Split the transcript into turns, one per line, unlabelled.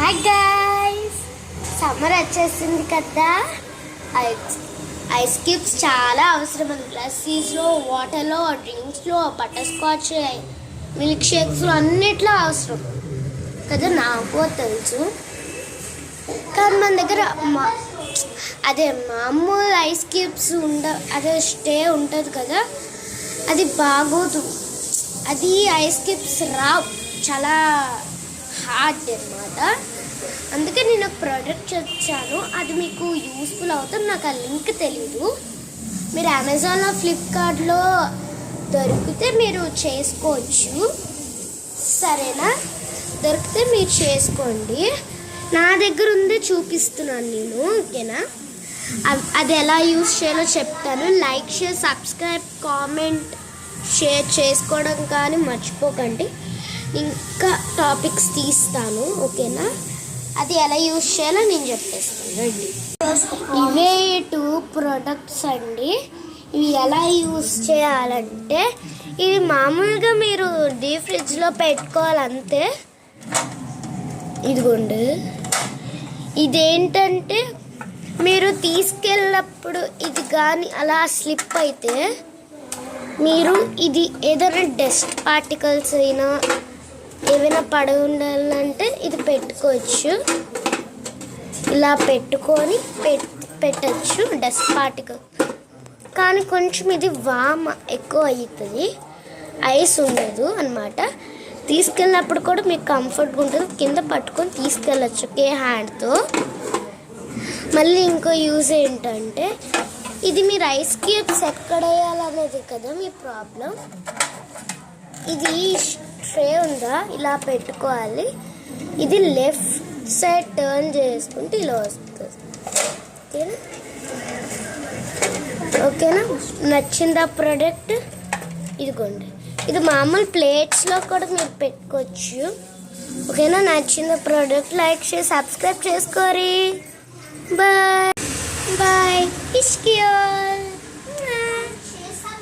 Hi guys, summer వచ్చేసింది కదా. Ice cubes చాలా అవసరం. లస్సీస్లో, వాటర్లో, డ్రింక్స్లో, బటర్ స్కాచ్, మిల్క్ షేక్స్లో అన్నిట్లో అవసరం కదా. నాకు తెలుసు, కానీ మన దగ్గర అదే మామూలు ఐస్ క్యూబ్స్ అదే స్టే ఉంటుంది కదా, అది బాగోదు. అది ఐస్ క్యూబ్స్ రావు, చాలా హార్డ్ అన్నమాట. అందుకే నేను ఒక ప్రోడక్ట్ వచ్చాను, అది మీకు యూస్ఫుల్ అవుతుంది. నాకు ఆ లింక్ తెలీదు. మీరు అమెజాన్లో, ఫ్లిప్కార్ట్లో దొరికితే మీరు చేసుకోవచ్చు, సరేనా? దొరికితే మీరు చేసుకోండి. నా దగ్గర ఉంది, చూపిస్తున్నాను నేను, ఓకేనా? అది ఎలా యూస్ చేయాలో చెప్తాను. Like, share, subscribe, comment, share చేసుకోవడం కానీ మర్చిపోకండి. ఇంకా టాపిక్స్ తీస్తాను, ఓకేనా? అది ఎలా యూస్ చేయాలో నేను చెప్పేస్తాను. రండి. ఇవే 2 ప్రోడక్ట్స్ అండి. ఇవి ఎలా యూస్ చేయాలంటే, ఇవి మామూలుగా మీరు డీప్ ఫ్రిడ్జ్లో పెట్టుకోవాలంతే. ఇదిగోండి, ఇదేంటంటే మీరు తీసుకెళ్ళినప్పుడు ఇది కానీ అలా స్లిప్ అయితే, మీరు ఇది ఏదైనా డస్ట్ పార్టికల్స్ అయినా ఏమైనా పడి ఉండాలంటే ఇది పెట్టుకోవచ్చు. ఇలా పెట్టుకొని పెట్టచ్చు డస్ట్ పార్టికల్. కానీ కొంచెం ఇది వామ్ ఎక్కువ అవుతుంది, ఐస్ ఉండదు అన్నమాట. తీసుకెళ్ళినప్పుడు కూడా మీకు కంఫర్ట్గా ఉంటుంది, కింద పట్టుకొని తీసుకెళ్ళచ్చు ఒకే హ్యాండ్తో. మళ్ళీ ఇంకో యూజ్ ఏంటంటే, ఇది మీరు ఐస్ క్యూబ్స్ ఎక్కడ వేయాలనేది కదా మీ ప్రాబ్లం. ఇది ట్రే ఉందా, ఇలా పెట్టుకోవాలి. ఇది లెఫ్ట్ సైడ్ టర్న్ చేసుకుంటే ఇలా వస్తుంది, ఓకేనా? ఓకేనా? నచ్చిందా ప్రోడక్ట్? ఇదిగోండి, ఇది మామూలు ప్లేట్స్లో కూడా మీరు పెట్టుకోవచ్చు, ఓకేనా? నచ్చిందా ప్రోడక్ట్? లైక్, షేర్, సబ్స్క్రైబ్ చేసుకోరి. Bye bye. ఇష్కియర్.